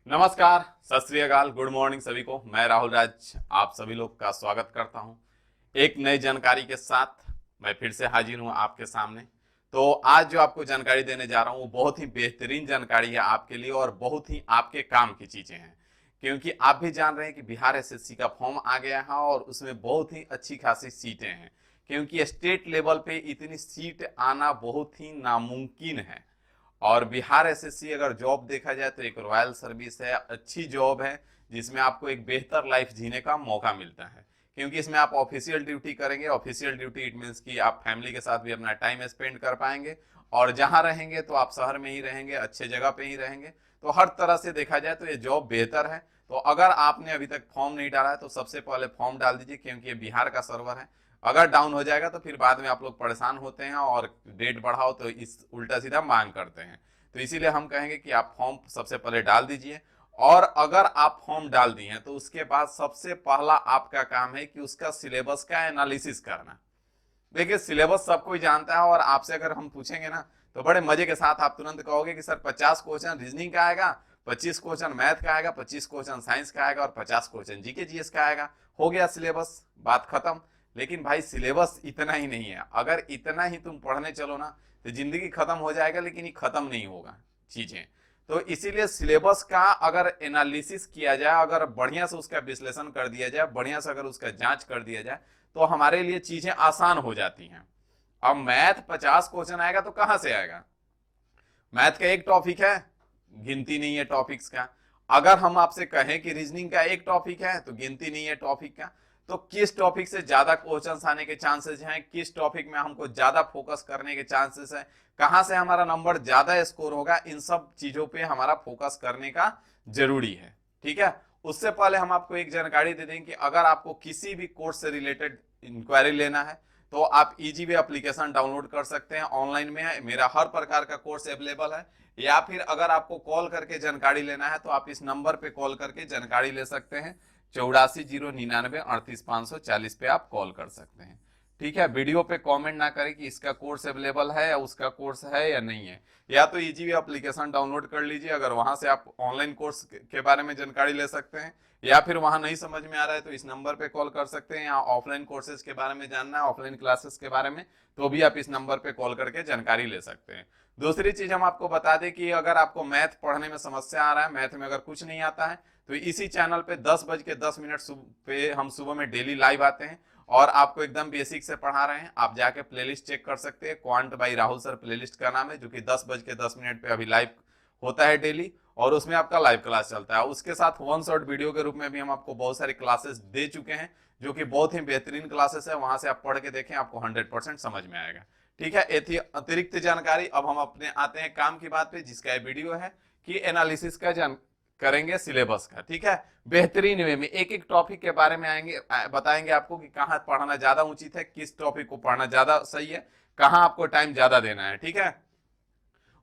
नमस्कार, सत श्री अकाल, गुड मॉर्निंग सभी को। मैं राहुल राज आप सभी लोग का स्वागत करता हूं एक नई जानकारी के साथ। मैं फिर से हाजिर हूं आपके सामने। तो आज जो आपको जानकारी देने जा रहा हूं वो बहुत ही बेहतरीन जानकारी है आपके लिए और बहुत ही आपके काम की चीजें हैं, क्योंकि आप भी जान रहे हैं कि बिहार एसएससी का फॉर्म आ गया है और उसमें बहुत ही अच्छी खासी सीटें हैं, क्योंकि स्टेट लेवल पे इतनी सीट आना बहुत ही नामुमकिन है। और बिहार एसएससी अगर जॉब देखा जाए तो एक रॉयल सर्विस है, अच्छी जॉब है, जिसमें आपको एक बेहतर लाइफ जीने का मौका मिलता है, क्योंकि इसमें आप ऑफिशियल ड्यूटी करेंगे। ऑफिशियल ड्यूटी इट मीन्स कि आप फैमिली के साथ भी अपना टाइम स्पेंड कर पाएंगे, और जहां रहेंगे तो आप शहर में ही रहेंगे, अच्छे जगह पे ही रहेंगे। तो हर तरह से देखा जाए तो ये जॉब बेहतर है। तो अगर आपने अभी तक फॉर्म नहीं डाला है तो सबसे पहले फॉर्म डाल दीजिए, क्योंकि ये बिहार का सर्वर है। अगर डाउन हो जाएगा तो फिर बाद में आप लोग परेशान होते हैं और डेट बढ़ाओ तो इस उल्टा सीधा मांग करते हैं। तो इसीलिए हम कहेंगे कि आप फॉर्म सबसे पहले डाल दीजिए। और अगर आप फॉर्म डाल दिए हैं तो उसके बाद सबसे पहला आपका काम है कि उसका सिलेबस का एनालिसिस करना। देखिए, सिलेबस सब कोई जानता है और आपसे अगर हम पूछेंगे ना तो बड़े मजे के साथ आप तुरंत कहोगे कि सर 50 क्वेश्चन रीजनिंग का आएगा, 25 क्वेश्चन मैथ का आएगा, 25 क्वेश्चन साइंस का आएगा और 50 क्वेश्चन जीके जीएस का आएगा। हो गया सिलेबस, बात खत्म। लेकिन भाई सिलेबस इतना ही नहीं है। अगर इतना ही तुम पढ़ने चलो ना तो जिंदगी खत्म हो जाएगा, लेकिन ये खत्म नहीं होगा चीजें। तो इसीलिए सिलेबस का अगर एनालिसिस किया जाए, अगर बढ़िया से उसका विश्लेषण कर दिया जाए, बढ़िया से अगर उसका जांच कर दिया जाए तो हमारे लिए चीजें आसान हो जाती हैं। अब मैथ 50 क्वेश्चन आएगा तो कहां से आएगा? मैथ का एक टॉपिक है, गिनती नहीं है टॉपिक्स का। अगर हम आपसे कहें कि रीजनिंग का एक टॉपिक है तो गिनती नहीं है टॉपिक का। तो किस टॉपिक से ज्यादा क्वेश्चंस आने के चांसेस हैं, किस टॉपिक में हमको ज्यादा फोकस करने के चांसेस है, कहां से हमारा नंबर ज्यादा स्कोर होगा, इन सब चीजों पे हमारा फोकस करने का जरूरी है। ठीक है। उससे पहले हम आपको एक जानकारी दे दें कि अगर आपको किसी भी कोर्स से रिलेटेड इंक्वायरी लेना है तो आप इजी वे एप्लीकेशन डाउनलोड कर सकते हैं। ऑनलाइन में मेरा हर प्रकार का कोर्स अवेलेबल है। या फिर अगर आपको कॉल करके जानकारी लेना है तो आप इस नंबर पे कॉल करके जानकारी ले सकते हैं। 84 099 38 540 पे आप कॉल कर सकते हैं। ठीक है। वीडियो पे कमेंट ना करें कि इसका कोर्स अवेलेबल है या उसका कोर्स है या नहीं है। या तो इजी एप्लीकेशन डाउनलोड कर लीजिए, अगर वहां से आप ऑनलाइन कोर्स के बारे में जानकारी ले सकते हैं। या फिर वहां नहीं समझ में आ रहा है तो इस नंबर पे कॉल कर सकते हैं। या ऑफलाइन कोर्सेज के बारे में जानना है, ऑफलाइन क्लासेस के बारे में, तो भी आप इस नंबर पे कॉल करके जानकारी ले सकते हैं। दूसरी चीज हम आपको बता दें कि अगर आपको मैथ पढ़ने में समस्या आ रहा है, मैथ में अगर कुछ नहीं आता है, तो इसी चैनल पे 10:10 पे हम सुबह में डेली लाइव आते हैं और आपको एकदम बेसिक से पढ़ा रहे हैं। आप जाके प्लेलिस्ट चेक कर सकते हैं, quant by Rahul sir playlist का नाम है, जो कि 10:10 पे अभी लाइव होता है डेली। और उसमें आपका लाइव क्लास चलता है। उसके साथ वन शॉट वीडियो के रूप में भी हम आपको बहुत सारी क्लासेस दे चुके हैं, जो कि बहुत ही बेहतरीन क्लासेस है। वहां से आप पढ़ के देखें, आपको 100% समझ में आएगा। ठीक है। ये थी अतिरिक्त जानकारी। अब हम अपने आते हैं काम की बात पे, जिसका ये वीडियो है कि एनालिसिस का करेंगे सिलेबस का। ठीक है। बेहतरीन वे में एक एक टॉपिक के बारे में आएंगे, बताएंगे आपको कि कहाँ पढ़ना ज्यादा उचित है, किस टॉपिक को पढ़ना ज्यादा सही है, कहाँ आपको टाइम ज्यादा देना है। ठीक है।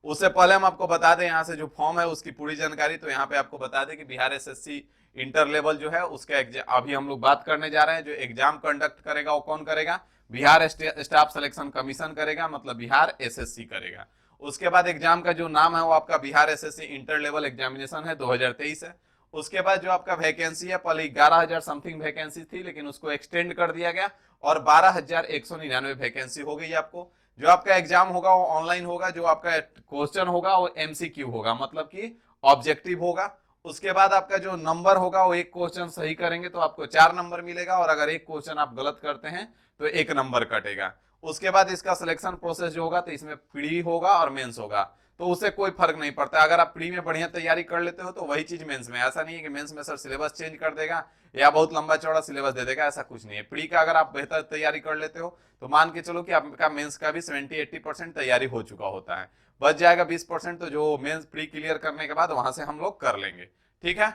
उससे पहले हम आपको बता दें यहाँ से जो फॉर्म है उसकी पूरी जानकारी। तो यहाँ पे आपको बता दें कि बिहार एसएससी इंटर लेवल जो है उसका अभी हम लोग बात करने जा रहे हैं। जो एग्जाम कंडक्ट करेगा वो कौन करेगा? बिहार स्टाफ सिलेक्शन कमीशन करेगा, मतलब बिहार एसएससी करेगा। उसके बाद एग्जाम का जो नाम है वो आपका Bihar SSC inter level examination है 2023 है। उसके बाद जो आपका वैकेंसी है, पहले 11,000 समथिंग वैकेंसी थी, लेकिन उसको एक्सटेंड कर दिया गया और 12,199 वैकेंसी हो गई आपको। जो आपका एग्जाम होगा वो ऑनलाइन होगा। जो आपका क्वेश्चन होगा वो एमसीक्यू होगा, मतलब कि ऑब्जेक्टिव होगा। उसके बाद आपका जो नंबर होगा वो एक क्वेश्चन सही करेंगे तो आपको 4 नंबर मिलेगा, और अगर एक क्वेश्चन आप गलत करते हैं तो 1 नंबर कटेगा। उसके बाद इसका सिलेक्शन प्रोसेस जो होगा तो इसमें प्री होगा और मेंस होगा। तो उससे कोई फर्क नहीं पड़ता। अगर आप प्री में बढ़िया तैयारी कर लेते हो तो वही चीज मेंस में। ऐसा नहीं है कि मेंस में सर सिलेबस चेंज कर देगा या बहुत लंबा चौड़ा सिलेबस दे देगा, ऐसा कुछ नहीं है। प्री का अगर आप बेहतर तैयारी कर लेते हो तो मान के चलो कि आपका मेंस का भी 70-80% तैयारी हो चुका होता है। बच जाएगा 20%, तो जो मेंस प्री क्लियर करने के बाद वहां से हम लोग कर लेंगे। ठीक है।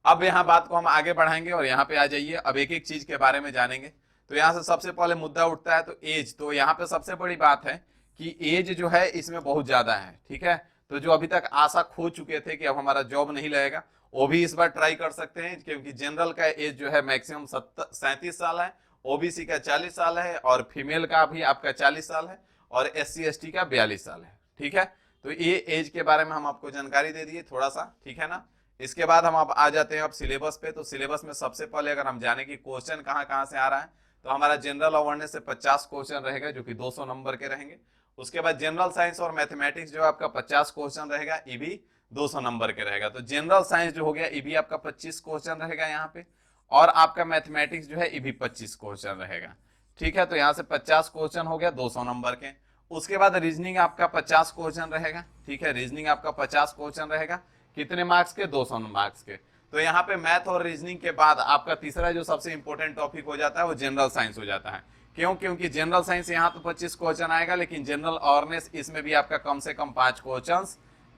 अब यहाँ बात को हम आगे बढ़ाएंगे और यहाँ पे आ जाइए, अब एक एक चीज के बारे में जानेंगे। तो यहाँ से सबसे पहले मुद्दा उठता है तो एज। तो यहाँ पे सबसे बड़ी बात है कि एज जो है इसमें बहुत ज्यादा है। ठीक है। तो जो अभी तक आशा खो चुके थे कि अब हमारा जॉब नहीं लगेगा, वो भी इस बार ट्राई कर सकते हैं, क्योंकि जनरल का एज जो है मैक्सिमम 37 साल है, ओबीसी का 40 साल है, और फीमेल का भी आपका 40 साल है, और SC ST का 42 साल है। ठीक है। तो ये एज के बारे में हम आपको जानकारी दे दिए थोड़ा सा, ठीक है ना। इसके बाद हम अब आ जाते हैं अब सिलेबस पे। तो सिलेबस में सबसे पहले अगर हम जाने की क्वेश्चन कहाँ कहाँ से आ रहा है, तो हमारा जनरल अवेयरनेस से 50 क्वेश्चन रहेगा जो कि 200 नंबर के रहेंगे। उसके बाद जनरल साइंस और मैथमेटिक्स जो आपका 50 क्वेश्चन रहेगा, ये भी 200 नंबर के रहेगा। तो जनरल साइंस जो हो गया ये भी आपका 25 क्वेश्चन रहेगा यहाँ पे, और आपका मैथमेटिक्स जो है ये भी 25 क्वेश्चन रहेगा, ठीक है। तो यहाँ से 50 क्वेश्चन हो गया 200 नंबर के। उसके बाद रीजनिंग आपका 50 क्वेश्चन रहेगा, ठीक है। रीजनिंग आपका 50 क्वेश्चन रहेगा, कितने मार्क्स के, 200 मार्क्स के। तो यहाँ पे मैथ और रीजनिंग के बाद आपका तीसरा जो सबसे इंपॉर्टेंट टॉपिक हो जाता है वो जनरल साइंस हो जाता है। क्यों? क्योंकि जनरल साइंस यहाँ तो 25 क्वेश्चन आएगा, लेकिन जनरल अवेयरनेस इसमें भी आपका कम से कम 5 क्वेश्चन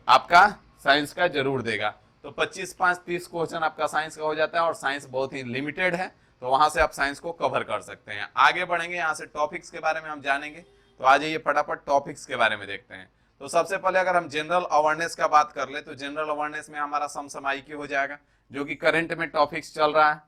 आपका साइंस का जरूर देगा। तो 25 5 30 क्वेश्चन आपका साइंस का हो जाता है, और साइंस बहुत ही लिमिटेड है, तो वहां से आप साइंस को कवर कर सकते हैं। आगे बढ़ेंगे, यहाँ से टॉपिक्स के बारे में हम जानेंगे। तो आ जाइए फटाफट टॉपिक्स के बारे में देखते हैं। तो सबसे पहले अगर हम जनरल अवेयरनेस का बात कर ले, तो जनरल अवेयरनेस में हमारा समसामयिकी हो जाएगा, जो कि करंट में टॉपिक्स चल रहा है,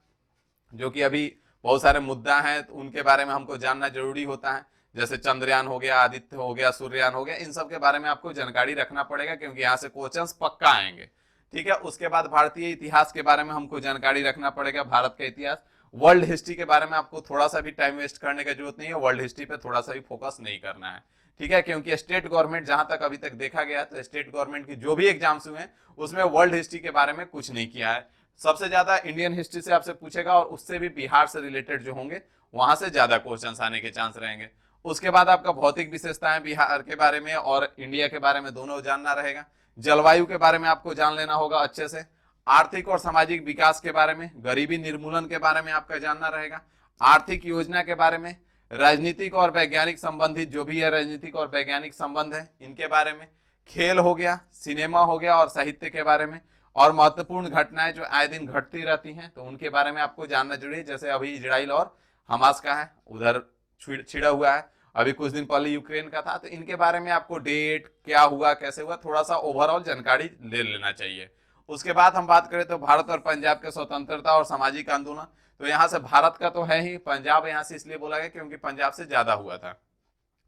जो कि अभी बहुत सारे मुद्दा हैं, तो उनके बारे में हमको जानना जरूरी होता है। जैसे चंद्रयान हो गया, आदित्य हो गया, सूर्ययान हो गया, इन सब के बारे में आपको जानकारी रखना पड़ेगा, क्योंकि यहाँ से क्वेश्चंस पक्का आएंगे, ठीक है। उसके बाद भारतीय इतिहास के बारे में हमको जानकारी रखना पड़ेगा, भारत का इतिहास। वर्ल्ड हिस्ट्री के बारे में आपको थोड़ा सा भी टाइम वेस्ट करने की जरूरत नहीं है, वर्ल्ड हिस्ट्री पे थोड़ा सा भी फोकस नहीं करना है, ठीक है। क्योंकि स्टेट गवर्नमेंट जहां तक अभी तक देखा गया, तो स्टेट गवर्नमेंट की जो भी एग्जाम्स हुए हैं उसमें वर्ल्ड हिस्ट्री के बारे में कुछ नहीं किया है। सबसे ज्यादा इंडियन हिस्ट्री से आपसे पूछेगा, और उससे भी बिहार से रिलेटेड जो होंगे वहां से ज्यादा क्वेश्चंस आने के चांस रहेंगे। उसके बाद आपका भौतिक विशेषताएं बिहार के बारे में और इंडिया के बारे में दोनों जानना रहेगा। जलवायु के बारे में आपको जान लेना होगा अच्छे से। आर्थिक और सामाजिक विकास के बारे में, गरीबी निर्मूलन के बारे में आपका जानना रहेगा। आर्थिक योजना के बारे में, राजनीतिक और वैज्ञानिक संबंधित जो भी है राजनीतिक और वैज्ञानिक संबंध है इनके बारे में। खेल हो गया, सिनेमा हो गया, और साहित्य के बारे में। और महत्वपूर्ण घटनाएं जो आए दिन घटती रहती हैं, तो उनके बारे में आपको जानना जरूरी है। जैसे अभी इजराइल और हमास का है, उधर छिड़ा हुआ है, अभी कुछ दिन पहले यूक्रेन का था, तो इनके बारे में आपको डेट क्या हुआ, कैसे हुआ, थोड़ा सा ओवरऑल जानकारी ले लेना चाहिए। उसके बाद हम बात करें तो भारत और पंजाब के स्वतंत्रता और सामाजिक आंदोलन, तो यहाँ से भारत का तो है ही, पंजाब यहाँ से इसलिए बोला गया क्योंकि पंजाब से ज्यादा हुआ था,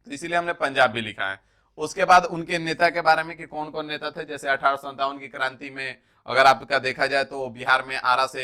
तो इसीलिए हमने पंजाब भी लिखा है। उसके बाद उनके नेता के बारे में कि कौन कौन नेता थे, जैसे 1857 की क्रांति में अगर आपका देखा जाए तो बिहार में आरा से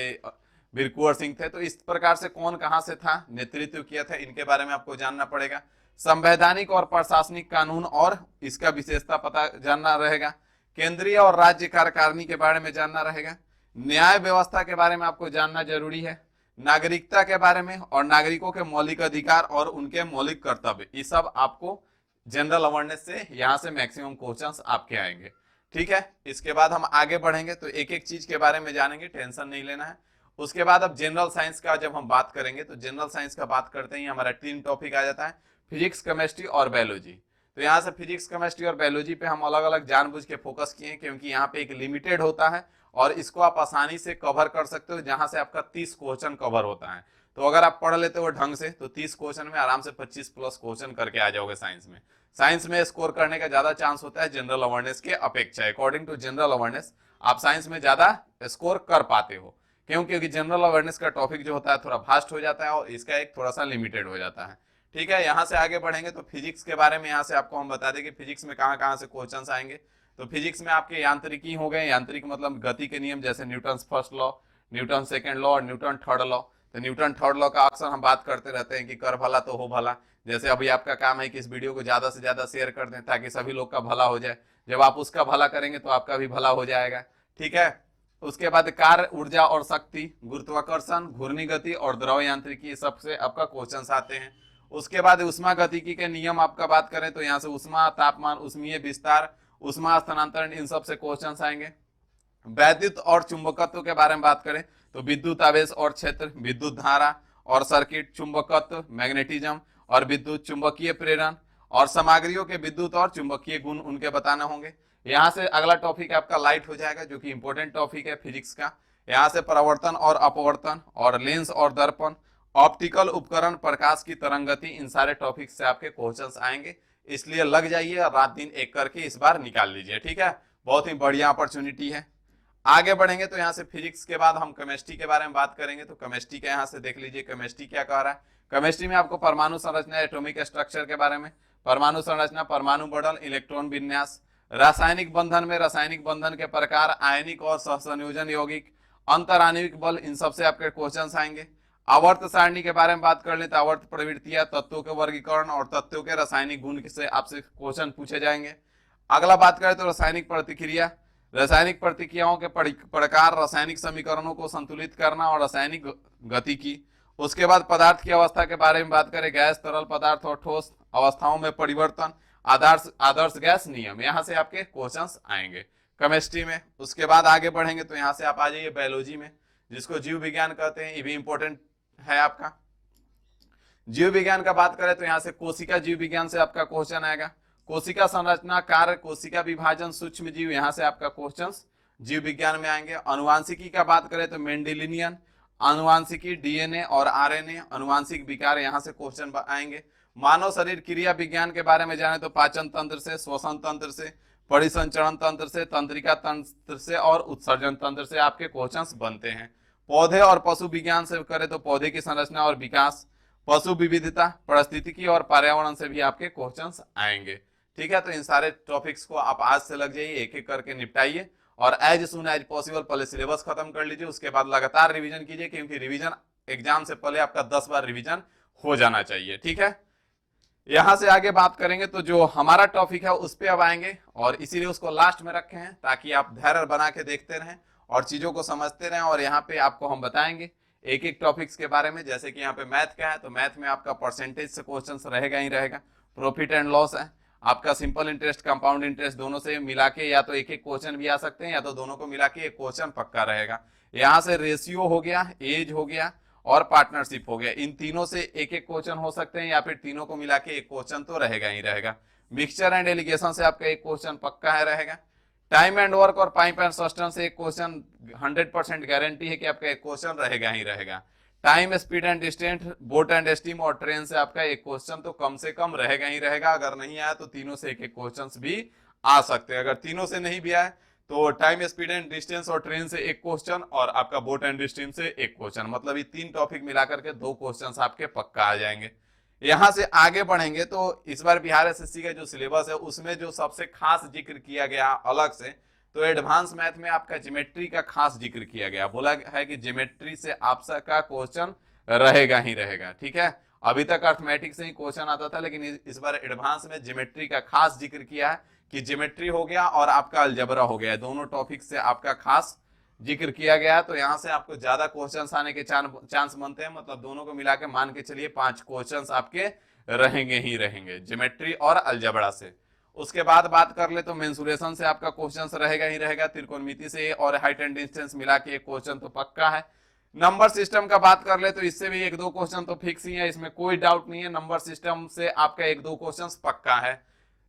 वीर कुंवर सिंह थे, तो इस प्रकार से कौन कहां से था, नेतृत्व किया था, इनके बारे में आपको जानना पड़ेगा। संवैधानिक और प्रशासनिक कानून और इसका विशेषता पता जानना रहेगा। केंद्रीय और राज्य कार्यकारिणी के बारे में जानना रहेगा। न्याय व्यवस्था के बारे में आपको जानना जरूरी है। नागरिकता के बारे में, और नागरिकों के मौलिक अधिकार और उनके मौलिक कर्तव्य, ये सब आपको जनरल अवेयरनेस से यहाँ से मैक्सिमम क्वेश्चंस आपके आएंगे, ठीक है। इसके बाद हम आगे बढ़ेंगे तो एक एक चीज के बारे में जानेंगे, टेंशन नहीं लेना है। उसके बाद अब जनरल साइंस का जब हम बात करेंगे, तो जनरल साइंस का बात करते ही हमारा 3 टॉपिक आ जाता है, फिजिक्स, केमिस्ट्री और बायोलॉजी। तो यहाँ से फिजिक्स, केमिस्ट्री और बायोलॉजी पे हम अलग अलग जानबूझ के फोकस किए, क्योंकि यहाँ पे एक लिमिटेड होता है और इसको आप आसानी से कवर कर सकते हो, जहां से आपका 30 क्वेश्चन कवर होता है। तो अगर आप पढ़ लेते हो ढंग से, तो 30 क्वेश्चन में आराम से 25 प्लस क्वेश्चन करके आ जाओगे साइंस में। साइंस में स्कोर करने का ज्यादा चांस होता है जनरल अवेयरनेस के अपेक्षा। अकॉर्डिंग टू जनरल अवेयरनेस आप साइंस में ज्यादा स्कोर कर पाते हो, क्यों? क्योंकि जनरल अवेयरनेस का टॉपिक जो होता है थोड़ा फास्ट हो जाता है, और इसका एक थोड़ा सा लिमिटेड हो जाता है, ठीक है। यहाँ से आगे बढ़ेंगे तो फिजिक्स के बारे में यहाँ से आपको हम बता दें कि फिजिक्स में कहाँ कहाँ से क्वेश्चन आएंगे। तो फिजिक्स में आपके यांत्रिकी हो गए, यांत्रिक मतलब गति के नियम, जैसे Newton first law, Newton second law और न्यूटन थर्ड लॉ। तो न्यूटन थर्ड लॉ का अक्सर हम बात करते रहते हैं कि कर भला तो हो भला। जैसे अभी आपका काम है कि इस वीडियो को ज्यादा से ज्यादा शेयर कर दें, ताकि सभी लोग का भला हो जाए। जब आप उसका भला करेंगे तो आपका भी भला हो जाएगा, ठीक है। उसके बाद कार्य, ऊर्जा और शक्ति, गुरुत्वाकर्षण, घूर्णी गति और द्रव यांत्रिकी, सबसे आपका क्वेश्चन आते हैं। उसके बाद उष्मा गतिकी के नियम आपका बात करें तो यहाँ से उष्मा, तापमान, उष्मीय विस्तार, उष्मा स्थानांतरण, इन सब से क्वेश्चन आएंगे। वैद्युत और चुंबकत्व के बारे में बात करें तो विद्युत आवेश और क्षेत्र, विद्युत धारा और सर्किट, चुंबकत्व, मैग्नेटिज्म और विद्युत चुंबकीय प्रेरण, और सामग्रियों के विद्युत और चुंबकीय गुण उनके बताना होंगे। यहाँ से अगला टॉपिक आपका लाइट हो जाएगा, जो कि इंपॉर्टेंट टॉपिक है फिजिक्स का। यहाँ से परावर्तन और अपवर्तन, और लेंस और दर्पण, ऑप्टिकल उपकरण, प्रकाश की तरंगति, इन सारे टॉपिक से आपके क्वेश्चंस आएंगे। इसलिए लग जाइए और रात दिन एक करके इस बार निकाल लीजिए, ठीक है। बहुत ही बढ़िया अपॉर्चुनिटी है। आगे बढ़ेंगे तो यहाँ से फिजिक्स के बाद हम केमिस्ट्री के बारे में बात करेंगे। तो केमिस्ट्री का यहाँ से देख लीजिए, केमिस्ट्री क्या कह रहा है। केमिस्ट्री में आपको परमाणु संरचना, एटॉमिक स्ट्रक्चर के बारे में, परमाणु संरचना, परमाणु मॉडल, इलेक्ट्रॉन विन्यास, रासायनिक बंधन में रासायनिक बंधन के प्रकार, आयनिक और सहसंयोजन यौगिक, अंतर आणविक बल, इन सबसे आपके क्वेश्चंस आएंगे। आवर्त सारणी के बारे में बात कर ले तो आवर्त प्रवृत्तियां, तत्वों के वर्गीकरण और तत्वों के रासायनिक गुण से आपसे क्वेश्चन पूछे जाएंगे। अगला बात करें तो रासायनिक प्रतिक्रिया, रासायनिक प्रतिक्रियाओं के प्रकार, रासायनिक समीकरणों को संतुलित करना और रासायनिक गतिकी। उसके बाद पदार्थ की अवस्था के बारे में बात करें, गैस, तरल पदार्थ और ठोस अवस्थाओं में परिवर्तन, आदर्श गैस नियम, यहाँ से आपके क्वेश्चंस आएंगे केमिस्ट्री में। उसके बाद आगे बढ़ेंगे तो यहाँ से आप आ जाइए बायोलॉजी में, जिसको जीव विज्ञान कहते हैं, ये भी इंपॉर्टेंट है आपका। जीव विज्ञान का बात करें तो यहाँ से कोशिका जीव विज्ञान से आपका क्वेश्चन आएगा। कोशिका संरचना, कार्य, कोशिका विभाजन, सूक्ष्म जीव, यहाँ से आपका क्वेश्चन जीव विज्ञान में आएंगे। अनुवांशिकी का बात करें तो मेंडेलियन अनुवांशिकी, डीएनए और आरएनए, अनुवांशिक विकार, यहाँ से क्वेश्चन आएंगे। मानव शरीर क्रिया विज्ञान के बारे में जाने तो पाचन तंत्र से, श्वसन तंत्र से, परिसंचरण तंत्र से, तंत्रिका तंत्र से और उत्सर्जन तंत्र से आपके क्वेश्चंस बनते हैं। पौधे और पशु विज्ञान से करें तो पौधे की संरचना और विकास, पशु विविधता, पारिस्थितिकी और पर्यावरण से भी आपके क्वेश्चंस आएंगे। ठीक है, तो इन सारे टॉपिक्स को आप आज से लग जाइए, एक एक करके निपटाइए और एज सुन एज पॉसिबल पहले सिलेबस खत्म कर लीजिए, उसके बाद लगातार रिवीजन कीजिए, क्योंकि रिवीजन एग्जाम से पहले आपका 10 बार रिवीजन हो जाना चाहिए। ठीक है, यहां से आगे बात करेंगे तो जो हमारा टॉपिक है उस पर अब आएंगे और इसीलिए उसको लास्ट में रखे हैं ताकि आप धैर्य बना के देखते रहें और चीजों को समझते रहें। और यहाँ पे आपको हम बताएंगे एक एक टॉपिक्स के बारे में, जैसे कि यहाँ पे मैथ का है तो मैथ में आपका परसेंटेज से क्वेश्चन रहेगा ही रहेगा, प्रॉफिट एंड लॉस है, आपका सिंपल इंटरेस्ट, कंपाउंड इंटरेस्ट, दोनों से मिला के या तो एक एक क्वेश्चन भी आ सकते हैं या तो दोनों को मिला के एक क्वेश्चन पक्का रहेगा। यहाँ से रेशियो हो गया, एज हो गया और पार्टनरशिप हो गया, इन तीनों से एक एक क्वेश्चन हो सकते हैं या फिर तीनों को मिला के एक क्वेश्चन तो रहेगा ही रहेगा। मिक्सचर एंड एलिगेशन से आपका एक क्वेश्चन पक्का है रहेगा। टाइम एंड वर्क और पाइप एंड सस्टेंस से एक क्वेश्चन 100% गारंटी है कि आपका एक क्वेश्चन रहेगा ही रहेगा। Time, speed and distance, boat and steam और ट्रेन से आपका एक क्वेश्चन तो कम से कम रहेगा ही रहेगा। अगर नहीं आया तो तीनों से एक एक क्वेश्चन भी आ सकते हैं। अगर तीनों से नहीं भी आए तो टाइम, स्पीड एंड डिस्टेंस और ट्रेन से एक क्वेश्चन और आपका बोट एंड डिस्टेंस से एक क्वेश्चन, मतलब ये तीन टॉपिक मिलाकर के 2 क्वेश्चन आपके पक्का आ जाएंगे। यहां से आगे बढ़ेंगे तो इस बार बिहार एसएससी का जो सिलेबस है उसमें जो सबसे खास जिक्र किया गया अलग से, तो एडवांस मैथ में आपका ज्योमेट्री का खास जिक्र किया गया। बोला है कि ज्योमेट्री से आपका क्वेश्चन रहेगा ही रहेगा। ठीक है, अभी तक अर्थमेटिक से ही क्वेश्चन आता था, लेकिन इस बार एडवांस में ज्योमेट्री का खास जिक्र किया है कि ज्योमेट्री हो गया और आपका अलजेब्रा हो गया, दोनों टॉपिक से आपका खास जिक्र किया गया है। तो यहाँ से आपको ज्यादा क्वेश्चंस आने के चांस बनते हैं, मतलब दोनों को मिला के मान के चलिए 5 क्वेश्चंस आपके रहेंगे ही रहेंगे ज्योमेट्री और अलजेब्रा से। उसके बाद बात कर ले तो मेंसुरेशन से आपका क्वेश्चन रहेगा ही रहेगा, त्रिकोणमिति से और हाइट एंड डिस्टेंस मिला के एक क्वेश्चन तो पक्का है। नंबर सिस्टम का बात कर ले तो इससे भी 1-2 क्वेश्चन तो फिक्स ही है, इसमें कोई डाउट नहीं है। नंबर सिस्टम से आपका 1-2 क्वेश्चन पक्का है।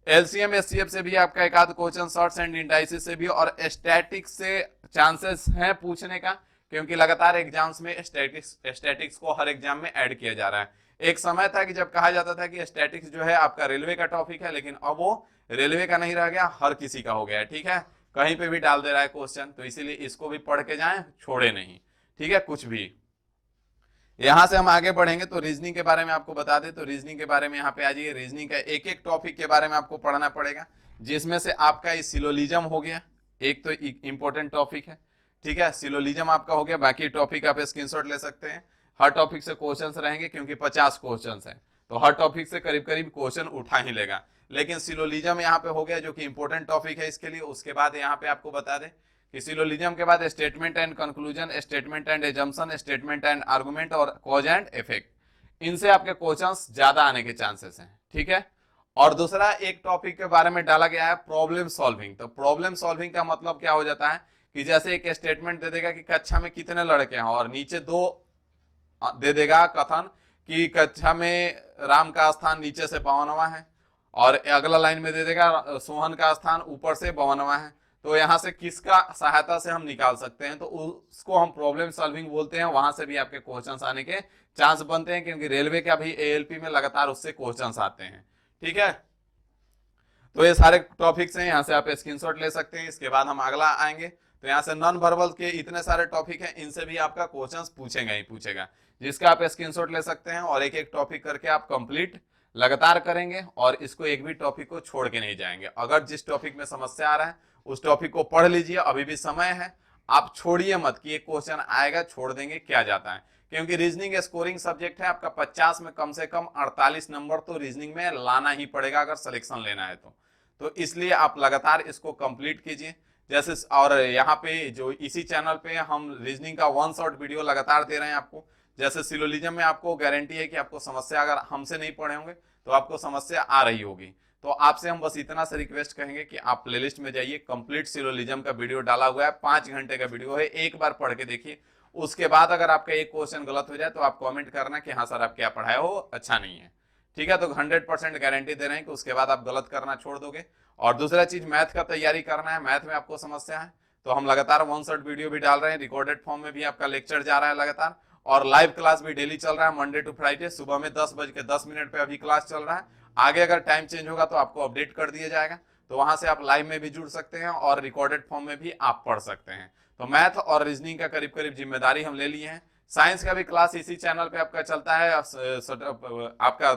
एलसीएम एचसीएफ से भी आपका एक आध क्वेश्चन, शॉर्ट्स एंड इंडाइसिस से भी, और स्टैटिक्स से चांसेस हैं पूछने का, क्योंकि लगातार एग्जाम्स में स्टैटिक्स को हर एग्जाम में ऐड किया जा रहा है। एक समय था कि जब कहा जाता था कि स्टैटिक्स जो है आपका रेलवे का टॉपिक है, लेकिन अब वो रेलवे का नहीं रह गया, हर किसी का हो गया है। ठीक है, कहीं पे भी डाल दे रहा है क्वेश्चन, तो इसीलिए इसको भी पढ़ के जाएं, छोड़े नहीं। ठीक है, कुछ भी। यहां से हम आगे बढ़ेंगे तो रीजनिंग के बारे में आपको बता दें, तो रीजनिंग के बारे में यहाँ पे आ जाइए। रीजनिंग का एक एक टॉपिक के बारे में आपको पढ़ना पड़ेगा, जिसमें से आपका सिलोलिज्म हो गया, एक तो इंपॉर्टेंट टॉपिक है। ठीक है, सिलोलिज्म आपका हो गया, बाकी टॉपिक आप स्क्रीनशॉट ले सकते हैं। हर टॉपिक से क्वेश्चंस रहेंगे, क्योंकि 50 क्वेश्चंस हैं, तो हर टॉपिक से करीब करीब क्वेश्चन उठा ही लेगा। लेकिन सिलोलिज्म यहाँ पे हो गया जो कि इंपॉर्टेंट टॉपिक है इसके लिए। उसके बाद यहाँ पे आपको बता दें कि सिलोलिज्म के बाद statement and conclusion, statement and assumption, statement and argument और कॉज एंड इफेक्ट, इनसे आपके क्वेश्चंस ज्यादा आने के चांसेस हैं। ठीक है, और दूसरा एक टॉपिक के बारे में डाला गया है प्रॉब्लम सॉल्विंग। तो प्रॉब्लम सॉल्विंग का मतलब क्या हो जाता है कि जैसे एक स्टेटमेंट दे देगा कि कक्षा में कितने लड़के हैं, और नीचे 2 दे देगा कथन कि कक्षा में राम का स्थान नीचे से 52वां है, और अगला लाइन में दे देगा सोहन का स्थान ऊपर से 52वां है। तो यहाँ से किसका सहायता से हम निकाल सकते हैं, तो उसको हम प्रॉब्लम सॉल्विंग बोलते हैं। वहां से भी आपके क्वेश्चंस आने के चांस बनते हैं, क्योंकि रेलवे का भी एएलपी में लगातार उससे क्वेश्चंस आते हैं। ठीक है, तो ये सारे टॉपिक्स हैं, यहाँ से आप स्क्रीनशॉट ले सकते हैं। इसके बाद हम अगला आएंगे तो यहाँ से नॉन वर्बल के इतने सारे टॉपिक हैं, इनसे भी आपका क्वेश्चंस पूछेगा ही पूछेगा, जिसका आप स्क्रीनशॉट ले सकते हैं और एक एक टॉपिक करके आप कंप्लीट लगातार करेंगे और इसको एक भी टॉपिक को छोड़ के नहीं जाएंगे। अगर जिस टॉपिक में समस्या आ रहा है उस टॉपिक को पढ़ लीजिए, अभी भी समय है, आप छोड़िए मत कि एक क्वेश्चन आएगा छोड़ देंगे क्या जाता है, क्योंकि रीजनिंग स्कोरिंग सब्जेक्ट है आपका। 50 में कम से कम 48 नंबर तो रीजनिंग में लाना ही पड़ेगा अगर सिलेक्शन लेना है तो इसलिए आप लगातार इसको कंप्लीट कीजिए। जैसे और यहाँ पे जो इसी चैनल पे हम रीजनिंग का 1 शॉट वीडियो लगातार दे रहे हैं आपको। जैसे सिलोलिज्म में आपको गारंटी है कि आपको समस्या अगर हमसे नहीं पढ़े होंगे तो आपको समस्या आ रही होगी। तो आपसे हम बस इतना से रिक्वेस्ट कहेंगे कि आप प्लेलिस्ट में जाइए, कंप्लीट सिलोलिज्म का वीडियो डाला हुआ है, 5 घंटे का वीडियो है, एक बार पढ़ के देखिए। उसके बाद अगर आपका एक क्वेश्चन गलत हो जाए तो आप कमेंट करना कि हाँ सर आप क्या पढ़ाए हो अच्छा नहीं है, ठीक है। तो 100% गारंटी दे रहे हैं कि उसके बाद आप गलत करना छोड़ दोगे। और दूसरा चीज मैथ का तैयारी करना है, मैथ में आपको समस्या है तो हम लगातार 1 शॉट वीडियो भी डाल रहे हैं, रिकॉर्डेड फॉर्म में भी आपका लेक्चर जा रहा है लगातार, और लाइव क्लास भी डेली चल रहा है मंडे टू फ्राइडे सुबह में 10:10 पे अभी क्लास चल रहा है। आगे अगर टाइम चेंज होगा तो आपको अपडेट कर दिया जाएगा, तो वहां से आप लाइव में भी जुड़ सकते हैं और रिकॉर्डेड फॉर्म में भी आप पढ़ सकते हैं। तो मैथ और रीजनिंग का करीब करीब जिम्मेदारी हम ले लिए हैं। साइंस का भी क्लास इसी चैनल पे आपका चलता है आपका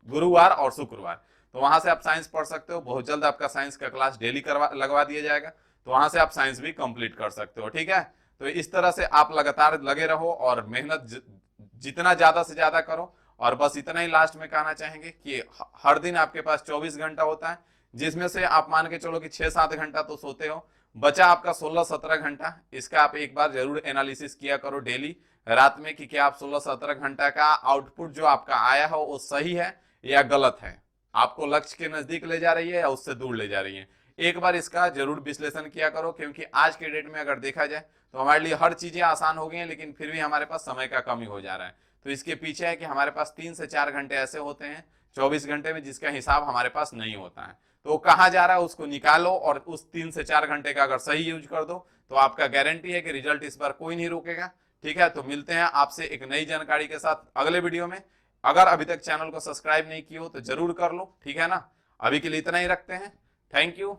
गुरुवार और शुक्रवार, तो वहां से आप साइंस पढ़ सकते हो। बहुत जल्द आपका साइंस का क्लास डेली लगवा दिया जाएगा, तो वहां से आप साइंस भी कंप्लीट कर सकते हो, ठीक है। तो इस तरह से आप लगातार लगे रहो और मेहनत जितना ज्यादा से ज्यादा करो। और बस इतना ही लास्ट में कहना चाहेंगे कि हर दिन आपके पास 24 घंटा होता है, जिसमें से आप मान के चलो कि 6-7 घंटा तो सोते हो, बचा आपका 16-17 घंटा। इसका आप एक बार जरूर एनालिसिस किया करो डेली रात में कि क्या आप 16-17 घंटा का आउटपुट जो आपका आया हो वो सही है या गलत है, आपको लक्ष्य के नजदीक ले जा रही है या उससे दूर ले जा रही है। एक बार इसका जरूर विश्लेषण किया करो, क्योंकि आज के डेट में अगर देखा जाए तो हमारे लिए हर चीजें आसान हो गई हैं, लेकिन फिर भी हमारे पास समय का कमी हो जा रहा है। तो इसके पीछे है कि हमारे पास 3 से 4 घंटे ऐसे होते हैं 24 घंटे में जिसका हिसाब हमारे पास नहीं होता है। तो कहाँ जा रहा है उसको निकालो और उस 3 से 4 घंटे का अगर सही यूज कर दो तो आपका गारंटी है कि रिजल्ट इस बार कोई नहीं रोकेगा, ठीक है। तो मिलते हैं आपसे एक नई जानकारी के साथ अगले वीडियो में। अगर अभी तक चैनल को सब्सक्राइब नहीं किया हो तो जरूर कर लो, ठीक है ना। अभी के लिए इतना ही रखते हैं। Thank you.